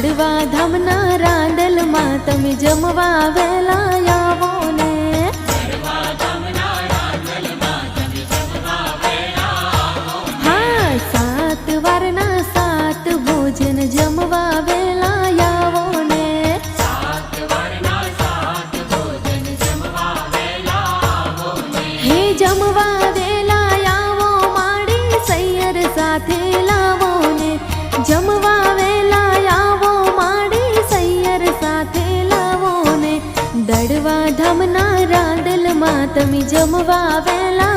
દડવા ધામના રાંદલમાં તમે જમવા વેલા આવો ને. હા, 7 વારના 7 ભોજન જમવા વેલા આવો ને. હે જમવા વેલા આવો માડી સૈયર સાથે લાવો ને. જમવા વેલા આવો માડી સૈયર સાથે લાવો ને. દડવા ધામના રાંદલમાં તમે જમવા વેલા